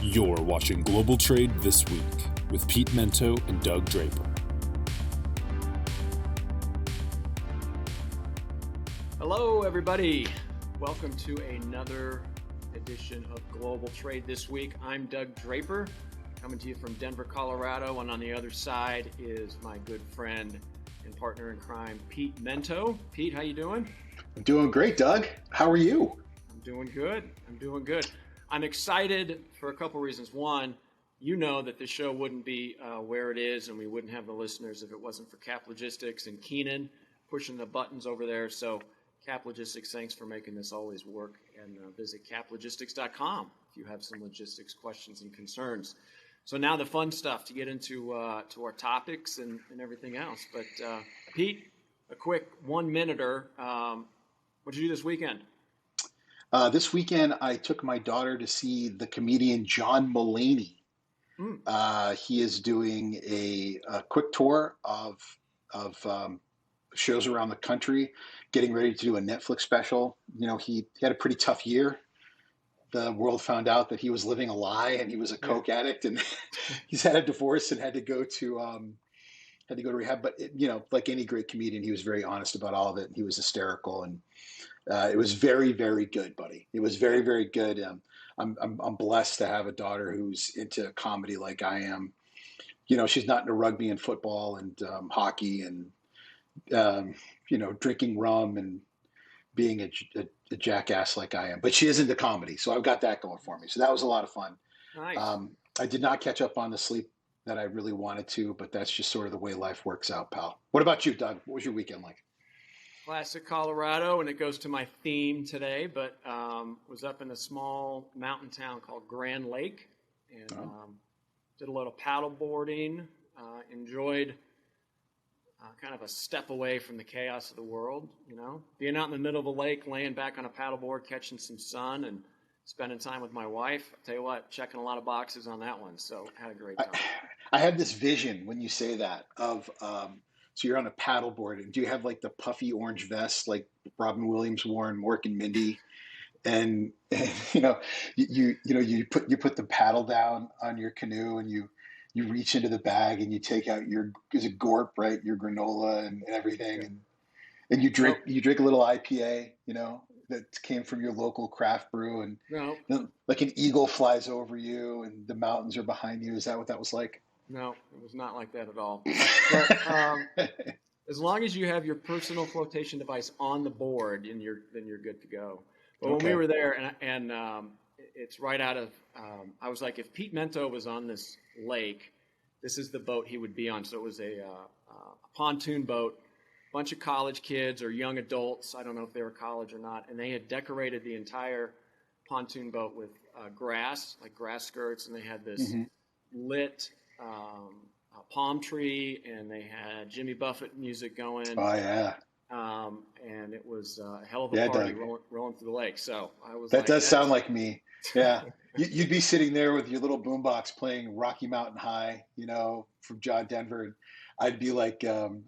You're watching Global Trade This Week with Pete Mento and Doug Draper. Hello, everybody. Welcome to another edition of Global Trade This Week. I'm Doug Draper, coming to you from Denver, Colorado, and on the other side is my good friend and partner in crime, Pete Mento. Pete, how you doing? I'm doing great, Doug. How are you? I'm doing good. I'm excited for a couple reasons. One, you know that the show wouldn't be where it is, and we wouldn't have the listeners if it wasn't for Cap Logistics and Keenan pushing the buttons over there. So Cap Logistics, thanks for making this always work. And visit caplogistics.com if you have some logistics questions and concerns. So now the fun stuff to get into to our topics and everything else. But Pete, a quick 1 minuter. What'd you do this weekend? This weekend, I took my daughter to see the comedian John Mulaney. He is doing a quick tour of shows around the country, getting ready to do a Netflix special. You know, he had a pretty tough year. The world found out that he was living a lie and he was a coke addict, and he's had a divorce and had to go to rehab. But like any great comedian, he was very honest about all of it. He was hysterical, and it was very, very good, buddy. It was very, very good. I'm blessed to have a daughter who's into comedy like I am. You know, she's not into rugby and football and hockey and drinking rum and being a jackass like I am. But she is into comedy, so I've got that going for me. So that was a lot of fun. Nice. I did not catch up on the sleep that I really wanted to, but that's just sort of the way life works out, pal. What about you, Doug? What was your weekend like? Classic Colorado, and it goes to my theme today, but was up in a small mountain town called Grand Lake, and did a lot of paddle boarding, enjoyed kind of a step away from the chaos of the world, being out in the middle of a lake, laying back on a paddleboard, catching some sun, and spending time with my wife. I'll tell you what, checking a lot of boxes on that one, so had a great time. I have this vision when you say that of so you're on a paddleboard, and do you have like the puffy orange vest like Robin Williams wore in Mork and Mindy? And you put the paddle down on your canoe, and you reach into the bag and you take out your Gorp, right? Your granola and everything, and you drink a little IPA, that came from your local craft brew, and like an eagle flies over you and the mountains are behind you. Is that what that was like? No, it was not like that at all. But, as long as you have your personal flotation device on the board, then you're good to go. But when we were there, and it's right out of, I was like, if Pete Mento was on this lake, this is the boat he would be on. So it was a pontoon boat, bunch of college kids or young adults. I don't know if they were college or not, and they had decorated the entire pontoon boat with grass, like grass skirts, and they had this lit palm tree, and they had Jimmy Buffett music going. Oh yeah. And it was a hell of a party rolling through the lake. So I was. That does sound like me. Yeah, you'd be sitting there with your little boombox playing Rocky Mountain High, from John Denver, and I'd be like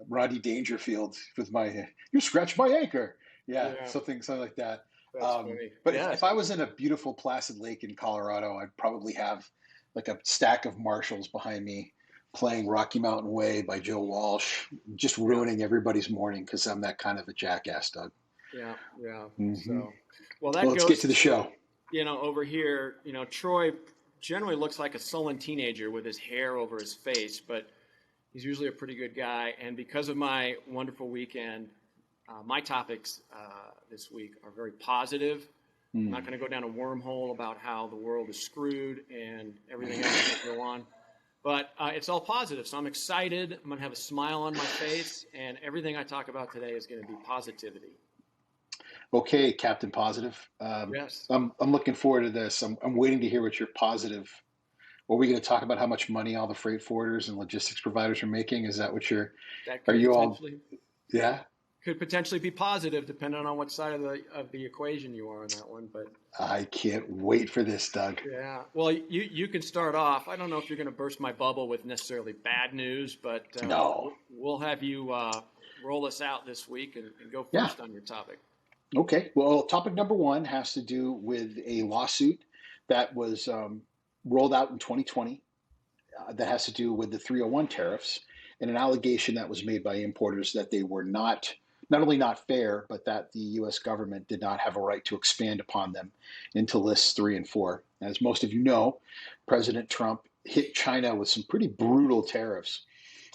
Rodney Dangerfield with my "You scratched my anchor." Yeah. Something like that. That's funny. But if I was in a beautiful placid lake in Colorado, I'd probably have like a stack of Marshalls behind me playing Rocky Mountain Way by Joe Walsh, just ruining everybody's morning because I'm that kind of a jackass, Doug. Yeah. Mm-hmm. So, let's get to the show. Over here, Troy generally looks like a sullen teenager with his hair over his face, but he's usually a pretty good guy. And because of my wonderful weekend, my topics this week are very positive. I'm not going to go down a wormhole about how the world is screwed and everything else that go on. But it's all positive, so I'm excited. I'm going to have a smile on my face, and everything I talk about today is going to be positivity. Okay, Captain Positive. Yes. I'm looking forward to this. I'm waiting to hear what you're positive. Are we going to talk about how much money all the freight forwarders and logistics providers are making? Is that what you're? Are you all? Yeah. Could potentially be positive, depending on what side of the equation you are on that one. But I can't wait for this, Doug. Yeah. Well, you can start off. I don't know if you're going to burst my bubble with necessarily bad news, but no, we'll have you roll us out this week and go first on your topic. Okay. Well, topic number one has to do with a lawsuit that was rolled out in 2020 that has to do with the 301 tariffs, and an allegation that was made by importers that they were not only not fair, but that the U.S. government did not have a right to expand upon them into lists 3 and 4. As most of you know, President Trump hit China with some pretty brutal tariffs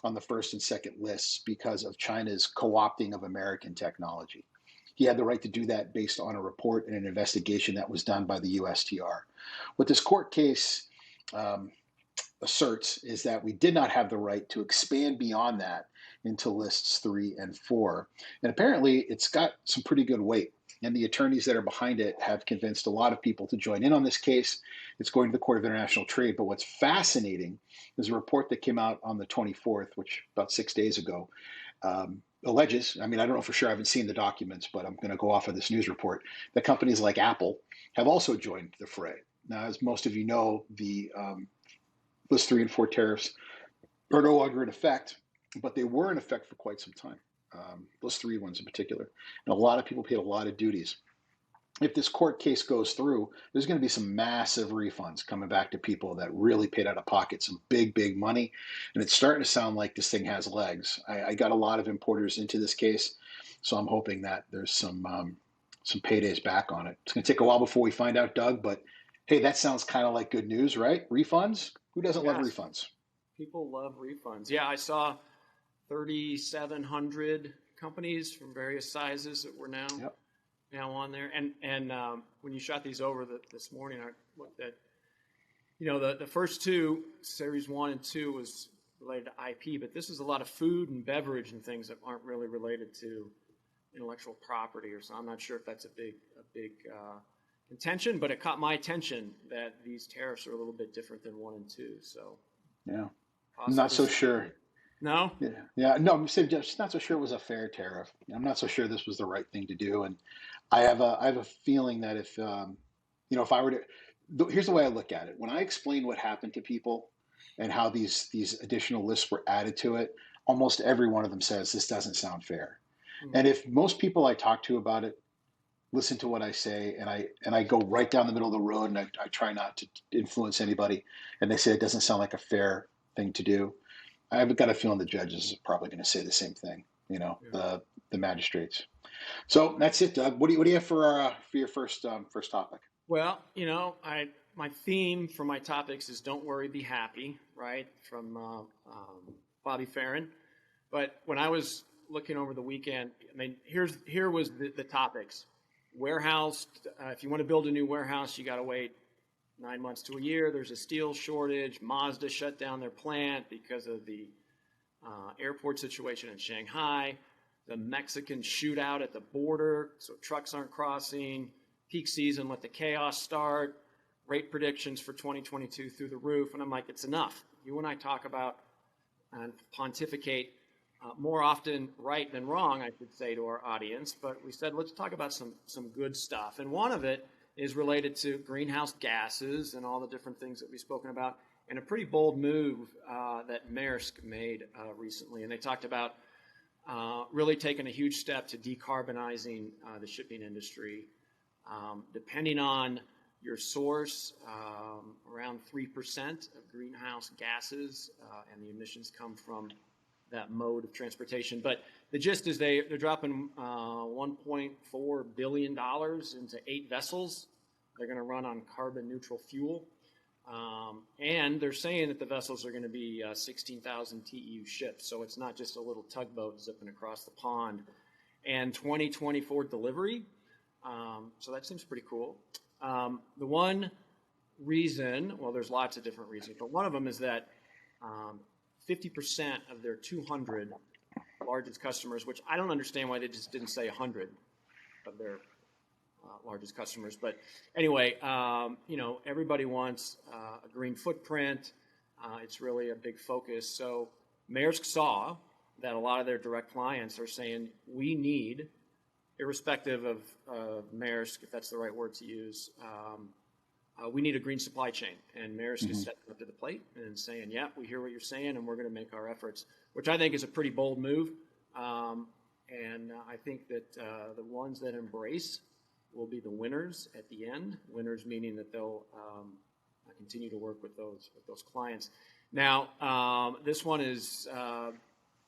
on the first and second lists because of China's co-opting of American technology. He had the right to do that based on a report and an investigation that was done by the USTR. What this court case asserts is that we did not have the right to expand beyond that into lists 3 and 4. And apparently it's got some pretty good weight. And the attorneys that are behind it have convinced a lot of people to join in on this case. It's going to the Court of International Trade. But what's fascinating is a report that came out on the 24th, which about 6 days ago, alleges, I mean, I don't know for sure, I haven't seen the documents, but I'm going to go off of this news report, that companies like Apple have also joined the fray. Now, as most of you know, the List 3 and 4 tariffs are no longer in effect, but they were in effect for quite some time. List 3 ones in particular. And a lot of people paid a lot of duties. If this court case goes through, there's going to be some massive refunds coming back to people that really paid out of pocket some big, big money. And it's starting to sound like this thing has legs. I got a lot of importers into this case, so I'm hoping that there's some paydays back on it. It's going to take a while before we find out, Doug, but hey, that sounds kind of like good news, right? Refunds? Who doesn't love refunds? People love refunds. Yeah, I saw 3,700 companies from various sizes that were now on there. And when you shot these over this morning, I looked at, the first two, series 1 and 2, was related to IP, but this is a lot of food and beverage and things that aren't really related to intellectual property or something. I'm not sure if that's a big contention, but it caught my attention that these tariffs are a little bit different than 1 and 2. So yeah, I'm not so sure. No? No, I'm just not so sure it was a fair tariff. I'm not so sure this was the right thing to do. And I have a feeling that if I were to, here's the way I look at it. When I explain what happened to people and how these additional lists were added to it, almost every one of them says this doesn't sound fair. Mm-hmm. And if most people I talk to about it listen to what I say, and I go right down the middle of the road, and I try not to influence anybody, and they say it doesn't sound like a fair thing to do, I've got a feeling the judges are probably going to say the same thing. The magistrates. So that's it, Doug. What do you have for your first topic? Well, my theme for my topics is "Don't worry, be happy," right? From Bobby Farron. But when I was looking over the weekend, I mean, here was the topics. Warehouse. If you want to build a new warehouse, you got to wait 9 months to a year. There's a steel shortage. Mazda shut down their plant because of the airport situation in Shanghai. The Mexican shootout at the border, so trucks aren't crossing. Peak season, let the chaos start. Rate predictions for 2022 through the roof. And I'm like, it's enough. You and I talk about and pontificate more often right than wrong, I should say, to our audience. But we said, let's talk about some good stuff. And one of it is related to greenhouse gases and all the different things that we've spoken about, and a pretty bold move that Maersk made recently. And they talked about really taking a huge step to decarbonizing the shipping industry. Depending on your source, around 3% of greenhouse gases and the emissions come from that mode of transportation. But the gist is they're dropping $1.4 billion into 8 vessels. They're going to run on carbon neutral fuel. And they're saying that the vessels are going to be 16,000 TEU ships. So it's not just a little tugboat zipping across the pond. And 2024 delivery. So that seems pretty cool. The one reason, well, there's lots of different reasons, but one of them is that 50% of their 200 largest customers, which I don't understand why they just didn't say 100 of their largest customers. But anyway, everybody wants a green footprint. It's really a big focus. So Maersk saw that a lot of their direct clients are saying, we need, irrespective of Maersk, if that's the right word to use, we need a green supply chain. And Maersk is stepping up to the plate and saying, yeah, we hear what you're saying, and we're going to make our efforts, which I think is a pretty bold move. And I think that the ones that embrace will be the winners at the end. Winners meaning that they'll continue to work with those clients. Now, this one is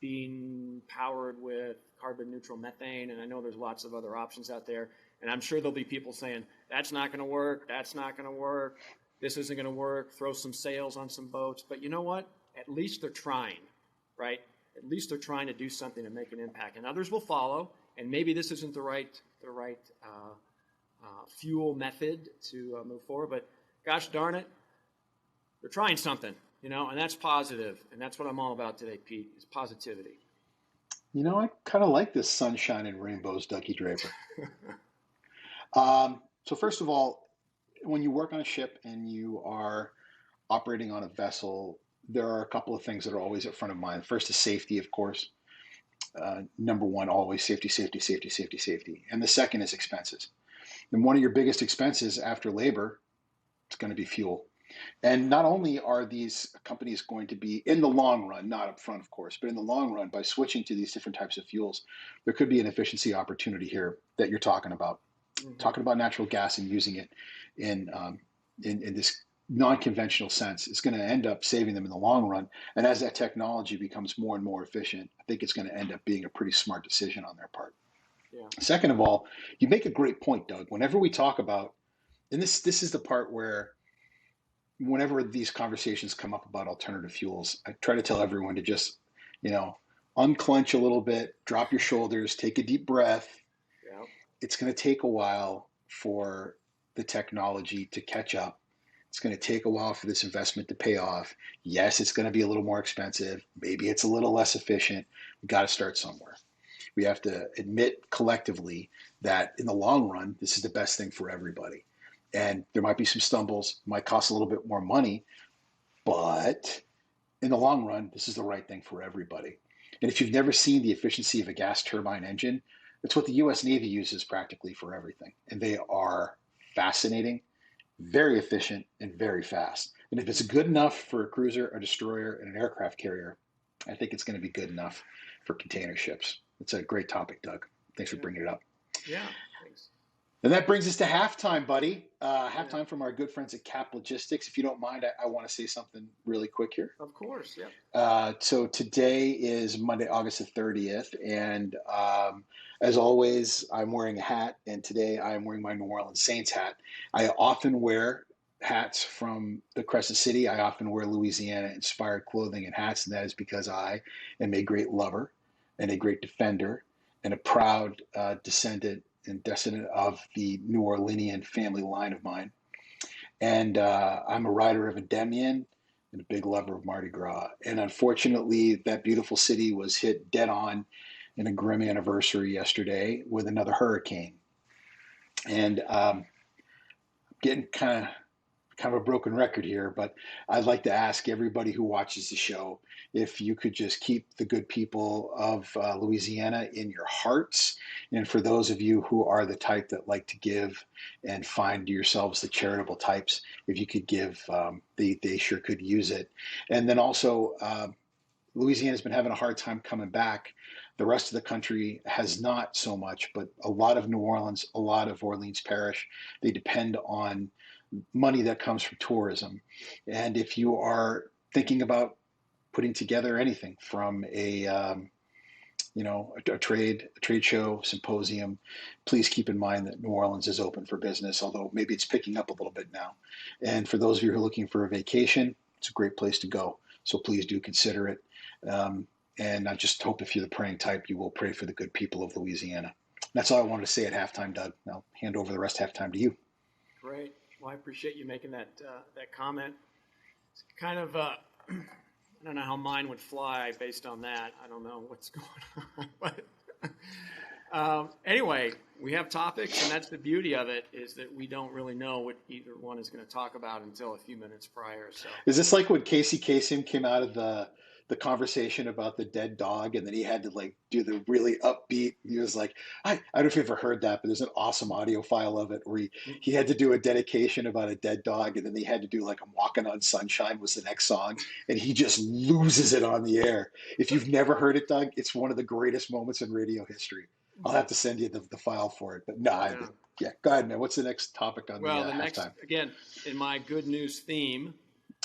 being powered with carbon neutral methane, and I know there's lots of other options out there. And I'm sure there'll be people saying, that's not going to work, that's not going to work, this isn't going to work, throw some sails on some boats. But you know what? At least they're trying, right? At least they're trying to do something to make an impact. And others will follow, and maybe this isn't the right fuel method to move forward. But gosh darn it, they're trying something, and that's positive. And that's what I'm all about today, Pete, is positivity. I kind of like this sunshine and rainbows, Dougie Draper. So first of all, when you work on a ship and you are operating on a vessel, there are a couple of things that are always at front of mind. First is safety, of course. Number one, always safety, safety, safety, safety, safety. And the second is expenses. And one of your biggest expenses after labor, it's going to be fuel. And not only are these companies going to be, in the long run, not up front, of course, but in the long run, by switching to these different types of fuels, there could be an efficiency opportunity here that you're talking about. Mm-hmm. Talking about natural gas and using it in this non-conventional sense, it's going to end up saving them in the long run. And as that technology becomes more and more efficient, I think it's going to end up being a pretty smart decision on their part. Yeah. Second of all, you make a great point, Doug. Whenever we talk about, and this is the part where whenever these conversations come up about alternative fuels, I try to tell everyone to just, unclench a little bit, drop your shoulders, take a deep breath. Yeah. It's going to take a while for the technology to catch up. It's going to take a while for this investment to pay off. Yes, it's going to be a little more expensive. Maybe it's a little less efficient. We got to start somewhere. We have to admit collectively that in the long run, this is the best thing for everybody. And there might be some stumbles, might cost a little bit more money, but in the long run, this is the right thing for everybody. And if you've never seen the efficiency of a gas turbine engine, it's what the U.S. Navy uses practically for everything. And they are fascinating, very efficient, and very fast. And if it's good enough for a cruiser, a destroyer, and an aircraft carrier, I think it's going to be good enough for container ships. It's a great topic, Doug. Thanks for bringing it up. Yeah, thanks. And that brings us to halftime, buddy. Halftime from our good friends at Cap Logistics. If you don't mind, I want to say something really quick here. Of course, yeah. So today is Monday, August the 30th. And as always, I'm wearing a hat. And today I'm wearing my New Orleans Saints hat. I often wear hats from the Crescent City. I often wear Louisiana-inspired clothing and hats. And that is because I am a great lover and a great defender and a proud descendant of the New Orleanian family line of mine. And I'm a rider of Endymion and a big lover of Mardi Gras. And unfortunately, that beautiful city was hit dead on in a grim anniversary yesterday with another hurricane. And getting kind of a broken record here, but I'd like to ask everybody who watches the show if you could just keep the good people of Louisiana in your hearts. And for those of you who are the type that like to give and find yourselves the charitable types, if you could give, they sure could use it. And then also, Louisiana's been having a hard time coming back. The rest of the country has not so much, but a lot of New Orleans, a lot of Orleans Parish, they depend on money that comes from tourism. And if you are thinking about putting together anything from a trade show, symposium, please keep in mind that New Orleans is open for business, although maybe it's picking up a little bit now. And for those of you who are looking for a vacation, it's a great place to go. So please do consider it. And I just hope if you're the praying type, you will pray for the good people of Louisiana. That's all I wanted to say at halftime, Doug. I'll hand over the rest of halftime to you. Great. Well, I appreciate you making that comment. It's kind of, I don't know how mine would fly based on that. I don't know what's going on. But anyway, we have topics, and that's the beauty of it, is that we don't really know what either one is going to talk about until a few minutes prior. So, is this like when Casey Kasem came out of the conversation about the dead dog, and then he had to do the really upbeat, he was like, I don't know if you've ever heard that, but there's an awesome audio file of it where he had to do a dedication about a dead dog, and then he had to do I'm Walking on Sunshine was the next song, and he just loses it on the air. If you've never heard it, Doug, it's one of the greatest moments in radio history. I'll have to send you the file for it, but Yeah, go ahead, man. What's the next topic on the Well, the next, halftime? again, in my good news theme,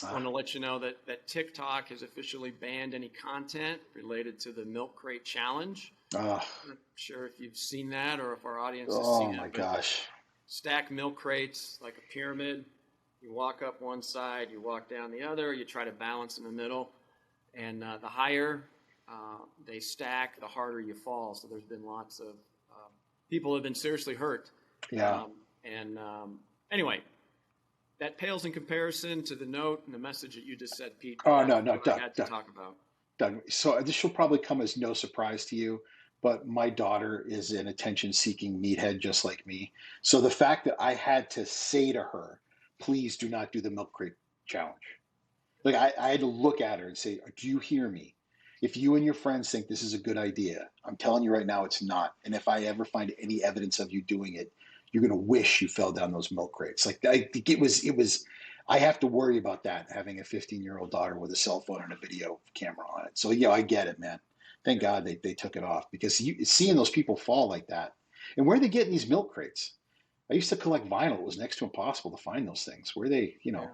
I want to Ah, let you know that TikTok has officially banned any content related to the milk crate challenge. ah, I'm not sure if you've seen that or if our audience has oh seen my it, but gosh. stack milk crates like a pyramid. You walk up one side, you walk down the other, you try to balance in the middle. And the higher they stack, the harder you fall. So there's been lots of people who have been seriously hurt. Yeah. Anyway, that pales in comparison to the note and the message that you just said, Pete. But Oh that's no, no, what I Doug, had to Doug, talk about. Doug. So this will probably come as no surprise to you, but my daughter is an attention-seeking meathead just like me. So the fact that I had to say to her, "Please do not do the milk crate challenge," like I had to look at her and say, "Do you hear me? If you and your friends think this is a good idea, I'm telling you right now, it's not. And if I ever find any evidence of you doing it, you're gonna wish you fell down those milk crates." Like I think it was. I have to worry about that having a 15-year-old daughter with a cell phone and a video camera on it. So yeah, I get it, man. Thank Yeah. God they took it off because seeing those people fall like that, and where are they getting these milk crates? I used to collect vinyl. It was next to impossible to find those things. Yeah.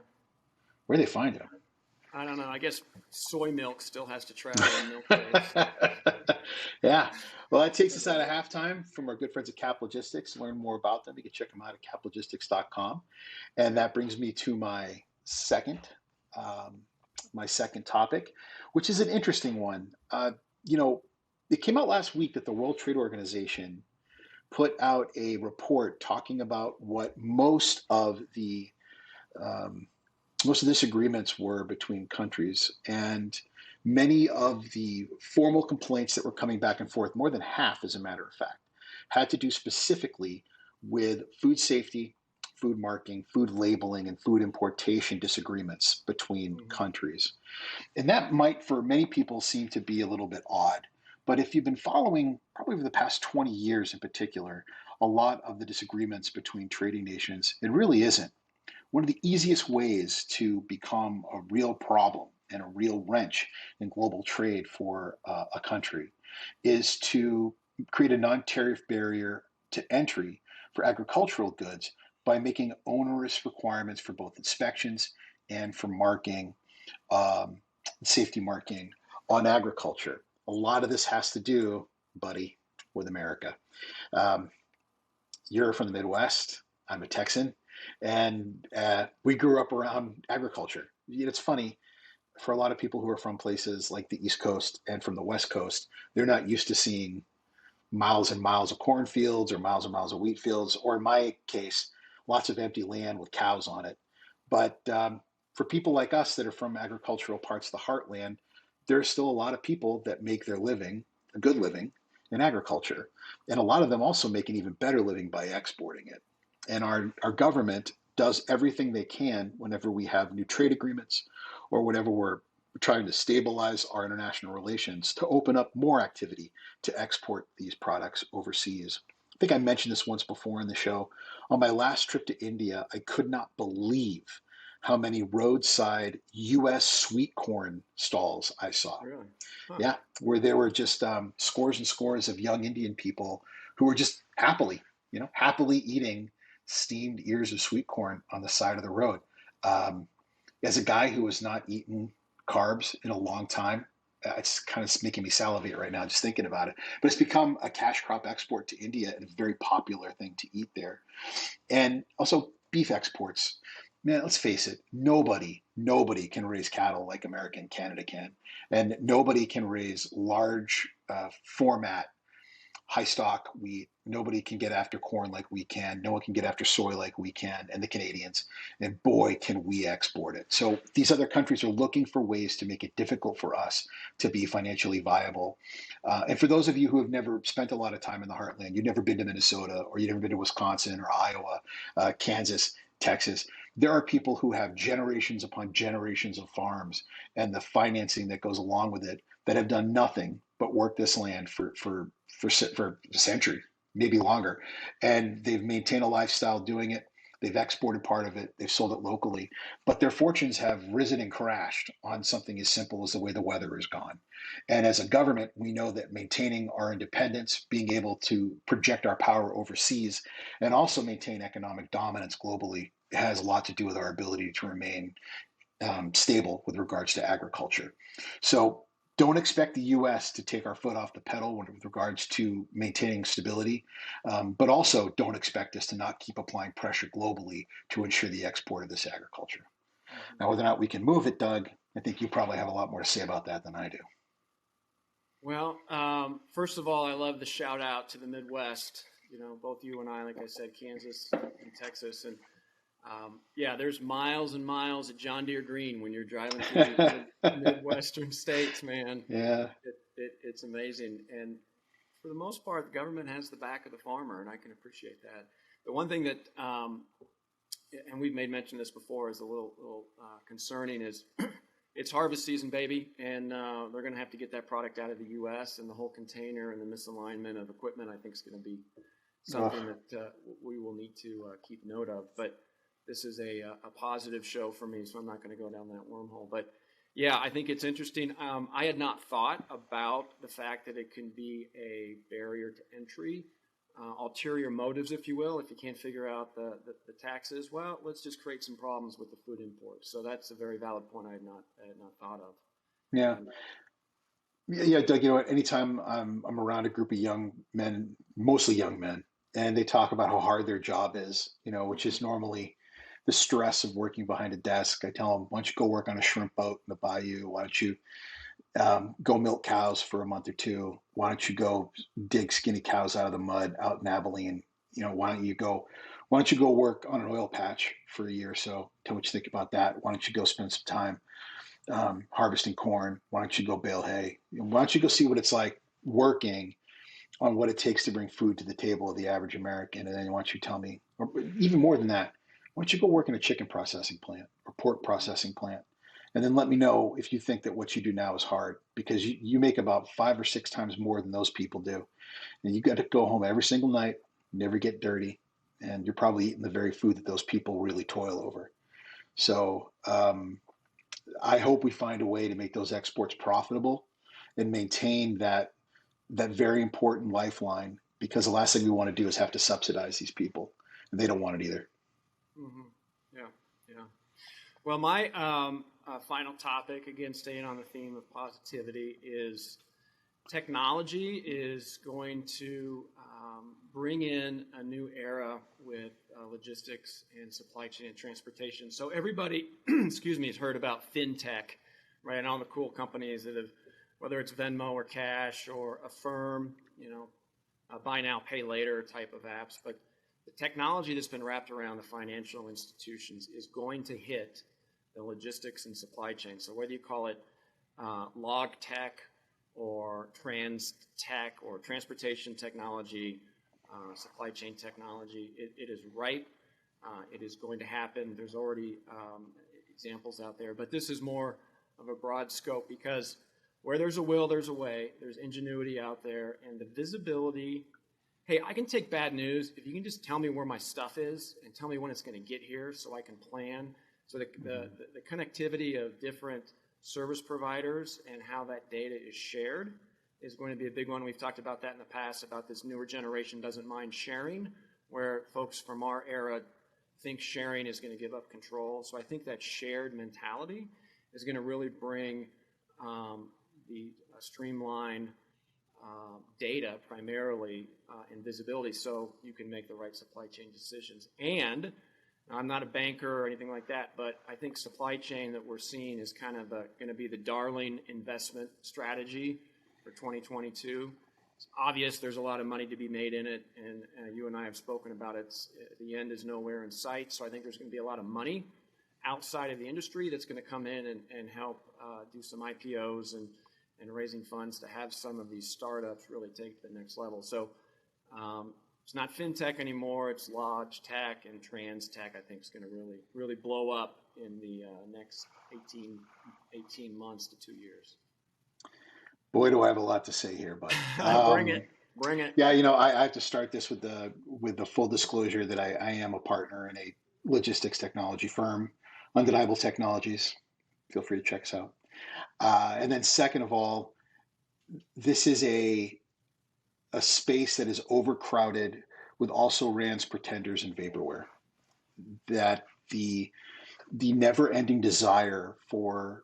Where they find them? I don't know. I guess soy milk still has to travel in milk crates. Yeah. Well, that takes us out of halftime from our good friends at Cap Logistics. Learn more about them. You can check them out at caplogistics.com. And that brings me to um, my second topic, which is an interesting one. You know, it came out last week that the World Trade Organization put out a report talking about what um, most of the disagreements were between countries, and many of the formal complaints that were coming back and forth, more than half, as a matter of fact, had to do specifically with food safety, food marking, food labeling, and food importation disagreements between Mm-hmm. countries. And that might, for many people, seem to be a little bit odd. But if you've been following, probably over the past 20 years in particular, a lot of the disagreements between trading nations, it really isn't. One of the easiest ways to become a real problem and a real wrench in global trade for a country is to create a non-tariff barrier to entry for agricultural goods by making onerous requirements for both inspections and for marking, um, safety marking on agriculture. A lot of this has to do, buddy, with America. Um, you're from the Midwest. I'm a Texan, and we grew up around agriculture. It's funny for a lot of people who are from places like the East Coast and from the West Coast. They're not used to seeing miles and miles of cornfields or miles and miles of wheat fields, or in my case, lots of empty land with cows on it. But for people like us that are from agricultural parts of the heartland, there's still a lot of people that make their living, a good living, in agriculture. And a lot of them also make an even better living by exporting it. And our government does everything they can whenever we have new trade agreements or whenever we're trying to stabilize our international relations to open up more activity to export these products overseas. I think I mentioned this once before in the show. On my last trip to India, I could not believe how many roadside U.S. sweet corn stalls I saw. Really? Huh. Yeah, where there were just scores and scores of young Indian people who were just happily eating steamed ears of sweet corn on the side of the road. Um, as a guy who has not eaten carbs in a long time, it's kind of making me salivate right now just thinking about it. But it's become a cash crop export to India and a very popular thing to eat there. And also beef exports. Man, let's face it, nobody can raise cattle like America and Canada can. And nobody can raise large format high stock wheat. Nobody can get after corn like we can. No one can get after soy like we can, and the Canadians. And boy, can we export it. So these other countries are looking for ways to make it difficult for us to be financially viable. And for those of you who have never spent a lot of time in the heartland, you've never been to Minnesota, or you've never been to Wisconsin or Iowa, Kansas, Texas, there are people who have generations upon generations of farms and the financing that goes along with it that have done nothing but work this land for a century, maybe longer, and they've maintained a lifestyle doing it. They've exported part of it. They've sold it locally, but their fortunes have risen and crashed on something as simple as the way the weather has gone. And as a government, we know that maintaining our independence, being able to project our power overseas, and also maintain economic dominance globally has a lot to do with our ability to remain stable with regards to agriculture. So don't expect the U.S. to take our foot off the pedal with regards to maintaining stability, but also don't expect us to not keep applying pressure globally to ensure the export of this agriculture. Now, whether or not we can move it, Doug, I think you probably have a lot more to say about that than I do. Well, first of all, I love the shout out to the Midwest. Both you and I, like I said, Kansas and Texas, and yeah, there's miles and miles of John Deere green when you're driving through the Midwestern states, man. Yeah. It's amazing. And for the most part, the government has the back of the farmer, and I can appreciate that. The one thing that, and we've made mention of this before, is a little concerning is it's harvest season, baby, and they're going to have to get that product out of the U.S., and the whole container and the misalignment of equipment, I think, is going to be something that we will need to keep note of. But this is a positive show for me, so I'm not going to go down that wormhole. But yeah, I think it's interesting. I had not thought about the fact that it can be a barrier to entry, ulterior motives, if you will. If you can't figure out the taxes, well, let's just create some problems with the food imports. So that's a very valid point I had not thought of. Yeah. Yeah, Doug, anytime I'm around a group of young men, mostly young men, and they talk about how hard their job is, which is normally the stress of working behind a desk. I tell them, why don't you go work on a shrimp boat in the bayou? Why don't you go milk cows for a month or two? Why don't you go dig skinny cows out of the mud out in Abilene? Why don't you go work on an oil patch for a year or so? Tell what you think about that. Why don't you go spend some time harvesting corn? Why don't you go bale hay? Why don't you go see what it's like working on what it takes to bring food to the table of the average American? And then why don't you tell me, or even more than that, why don't you go work in a chicken processing plant or pork processing plant? And then let me know if you think that what you do now is hard, because you make about 5 or 6 times more than those people do. And you got to go home every single night, never get dirty, and you're probably eating the very food that those people really toil over. So I hope we find a way to make those exports profitable and maintain that very important lifeline, because the last thing we want to do is have to subsidize these people, and they don't want it either. Mm-hmm. Yeah. Well, my final topic, again, staying on the theme of positivity, is technology is going to bring in a new era with logistics and supply chain and transportation. So everybody, has heard about fintech, right? And all the cool companies that have, whether it's Venmo or Cash or Affirm, buy now, pay later type of apps. But the technology that's been wrapped around the financial institutions is going to hit the logistics and supply chain. So whether you call it Logtech or Transtech or transportation technology, supply chain technology, it is ripe. It is going to happen. There's already examples out there, but this is more of a broad scope, because where there's a will, there's a way. There's ingenuity out there, and the visibility. Hey, I can take bad news if you can just tell me where my stuff is and tell me when it's going to get here so I can plan. So the connectivity of different service providers and how that data is shared is going to be a big one. We've talked about that in the past, about this newer generation doesn't mind sharing, where folks from our era think sharing is going to give up control. So I think that shared mentality is going to really bring the streamlined data primarily and visibility, so you can make the right supply chain decisions. And I'm not a banker or anything like that, but I think supply chain that we're seeing is kind of going to be the darling investment strategy for 2022. It's obvious there's a lot of money to be made in it, and you and I have spoken about it. The end is nowhere in sight, so I think there's going to be a lot of money outside of the industry that's going to come in and help do some IPOs and raising funds to have some of these startups really take to the next level. So it's not fintech anymore. It's Logtech and Transtech. I think is going to really blow up in the next 18 months to 2 years. Boy, do I have a lot to say here, bud. Bring it. Yeah, I have to start this with the full disclosure that I am a partner in a logistics technology firm, Undeniable Technologies. Feel free to check us out. And then second of all, this is a space that is overcrowded with also rans, pretenders, and vaporware. That the never-ending desire for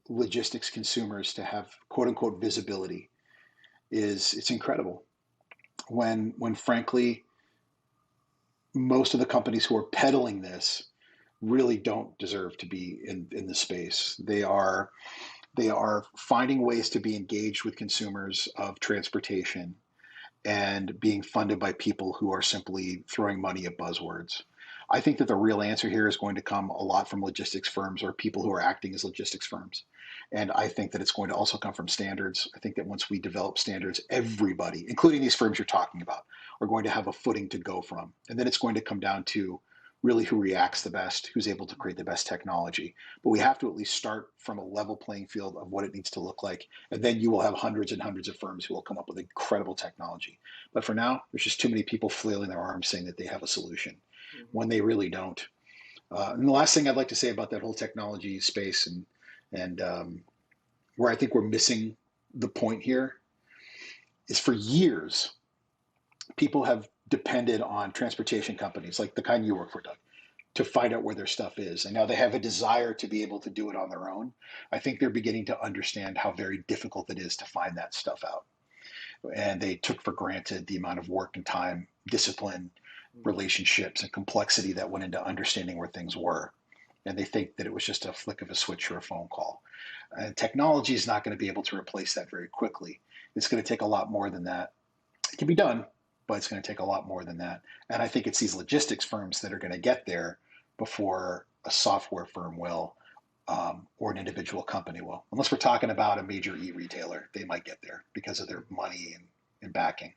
logistics consumers to have quote unquote visibility it's incredible. When frankly, most of the companies who are peddling this really don't deserve to be in the space. They are finding ways to be engaged with consumers of transportation and being funded by people who are simply throwing money at buzzwords. I think that the real answer here is going to come a lot from logistics firms or people who are acting as logistics firms. And I think that it's going to also come from standards. I think that once we develop standards, everybody, including these firms you're talking about, are going to have a footing to go from. And then it's going to come down to really who reacts the best, who's able to create the best technology. But we have to at least start from a level playing field of what it needs to look like. And then you will have hundreds and hundreds of firms who will come up with incredible technology. But for now, there's just too many people flailing their arms saying that they have a solution when they really don't. And the last thing I'd like to say about that whole technology space and where I think we're missing the point here is for years, people have depended on transportation companies like the kind you work for, Doug, to find out where their stuff is. And now they have a desire to be able to do it on their own. I think they're beginning to understand how very difficult it is to find that stuff out. And they took for granted the amount of work and time, discipline, relationships, and complexity that went into understanding where things were. And they think that it was just a flick of a switch or a phone call. And technology is not going to be able to replace that very quickly. It's going to take a lot more than that. It can be done, but it's going to take a lot more than that. And I think it's these logistics firms that are going to get there before a software firm will, or an individual company will. Unless we're talking about a major e-retailer, they might get there because of their money and backing.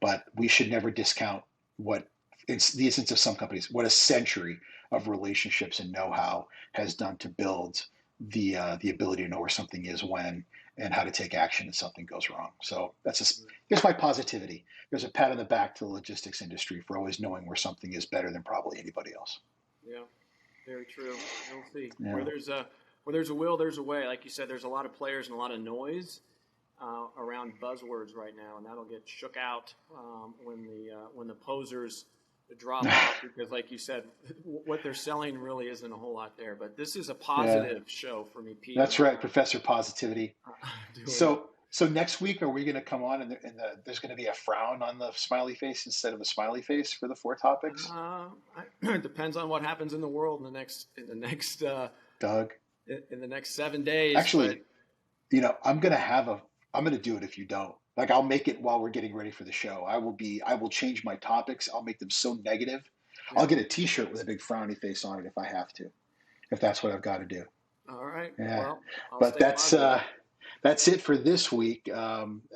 But we should never discount what, in the instance of some companies, what a century of relationships and know-how has done to build the ability to know where something is when and how to take action if something goes wrong. So that's just, here's my positivity. There's a pat on the back to the logistics industry for always knowing where something is better than probably anybody else. Yeah, very true. We'll see. Yeah. Where there's a will, there's a way. Like you said, there's a lot of players and a lot of noise around buzzwords right now, and that'll get shook out when the posers drop off, because like you said, what they're selling really isn't a whole lot there. But this is a positive show for me, Pete. That's right, Professor Positivity. So next week, are we going to come on and there's going to be a frown on the smiley face instead of a smiley face for the 4 topics? It depends on what happens in the world in the next Doug, in the next 7 days. Actually, I'm going to do it if you don't. Like, I'll make it while we're getting ready for the show. I will change my topics. I'll make them so negative. Yeah. I'll get a t-shirt with a big frowny face on it if I have to, if that's what I've got to do. All right. Yeah. Well, but that's it for this week.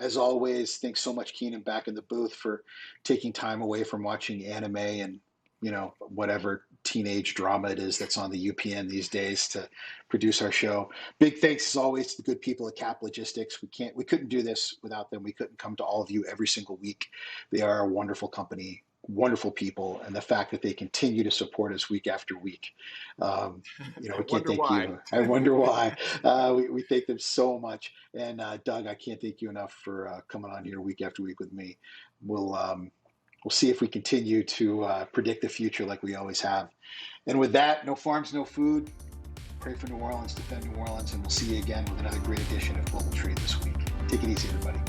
As always, thanks so much, Keenan, back in the booth, for taking time away from watching anime and, whatever teenage drama it is that's on the UPN these days to produce our show. Big thanks, as always, to the good people at Cap Logistics. We couldn't do this without them. We couldn't come to all of you every single week. They are a wonderful company, wonderful people, and the fact that they continue to support us week after week. We can't thank you. I wonder why. We thank them so much. And Doug, I can't thank you enough for coming on here week after week with me. We'll see if we continue to predict the future like we always have. And with that, no farms, no food. Pray for New Orleans, defend New Orleans, and we'll see you again with another great edition of Global Trade this week. Take it easy, everybody.